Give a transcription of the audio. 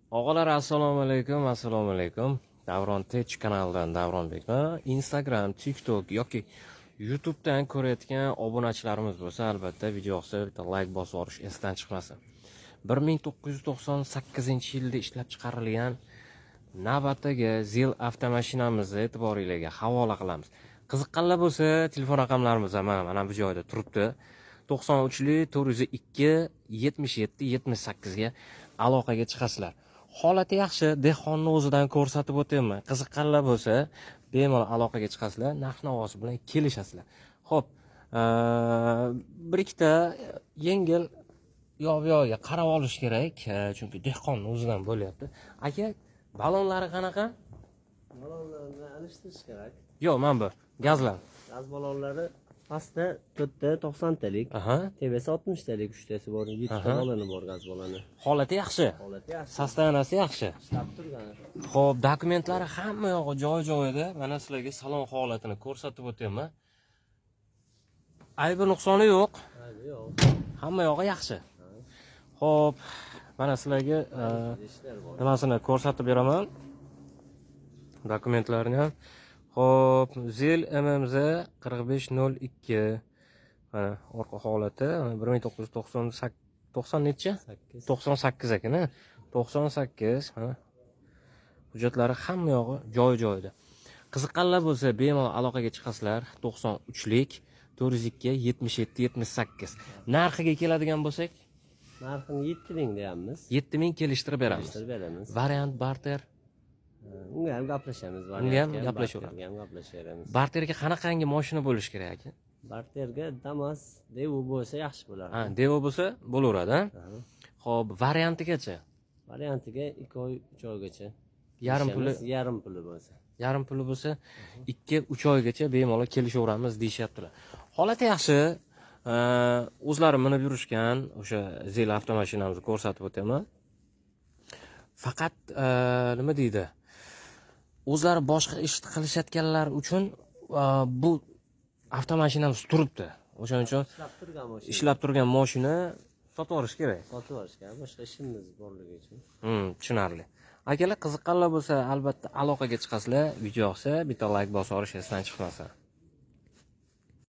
Og'alar assalomu alaykum. Davron Tech kanalidan Davronbekman. Instagram, TikTok yoki YouTubedan ko'rayotgan obunachilarimiz bo'lsa, albatta video yoqsa bitta like bosib yuborish esdan chiqmasin. 1998-yilda ishlab chiqarilgan navbatdagi Zil avtomashinamizni e'tiboringizga havola qilamiz. Qiziqqanlar bo'lsa, telefon raqamlarimiz mana bu joyda turibdi. 93 402 77 78 ga aloqaga chiqasizlar. Holati yaxshi, dehqonni o'zidan ko'rsatib o'tayman. Qiziqqanlar bo'lsa, bemalol aloqaga chiqasizlar, narx-navosi bilan kelishasizlar. Xo'p, bir ikkita yengil yo'q-yo'qga qarab olish kerak, chunki dehqonni o'zidan bo'lyapti. Aka, balonlari qanaqa? Balonlarni alishtirish kerak. Yo'q, mana bu gazlar. Gaz balonlari pastda 4ta 90 talik, tebasi 60 talik, uchtasi bor, 7 ta baloni bor gaz baloni. Holati yaxshi. Holati yaxshi. Sostaviyasi yaxshi. Ishlab turgan. Xo'p, dokumentlari hamma yog'i joy-joyida. Mana sizlarga salon holatini ko'rsatib o'taman. Aybi nuqsoni yo'q. Aybi yo'q. Hamma yog'i yaxshi. Xo'p, mana sizlarga nimasini ko'rsatib beraman. Dokumentlarni ham. Xo'p, Zil MMZ 4502. Mana orqa holati 1990 necha? 98 ekan, 98. Mana hujjatlari hamma yog'i joy-joyida. Qiziqqanlar bo'lsa, bemalol aloqaga chiqasizlar. 93lik 402 77 78. Narxiga keladigan bo'lsak, narxini 7000 deyapmiz. 7000 kelishtirib beramiz. Variant barter. Unga ham gaplashamiz. Unga ham gaplashaveramiz. Barterga qanaqangi mashina bo'lishi kerak aka? Barterga Damas, Devo bo'lsa yaxshi bo'lardi. Ha, Devo bo'lsa bo'laveradi. Xo'p, variantigacha? Variantiga 2 oy, 3 oygacha. Yarim puli bo'lsa. Yarim puli bo'lsa 2-3 oygacha bemalol kelishaveramiz deyishyaptilar. Holati yaxshi. O'zlari minib yurishgan o'sha Zil avtomashinamizni ko'rsatib o'taman. Faqat nima deydi? O'zlari boshqa ish qilishayotganlar uchun bu avtomashinamiz turibdi. O'shaning uchun ishlab turgan mashina sotib olish kerak. Sotib olish kerak, boshqa ishimiz borligi uchun. Tushunarli. Akalar qiziqqanlar bo'lsa, albatta aloqaga chiqasizlar. Video yoqsa, bitta like bosib yuborish esdan chiqmasin.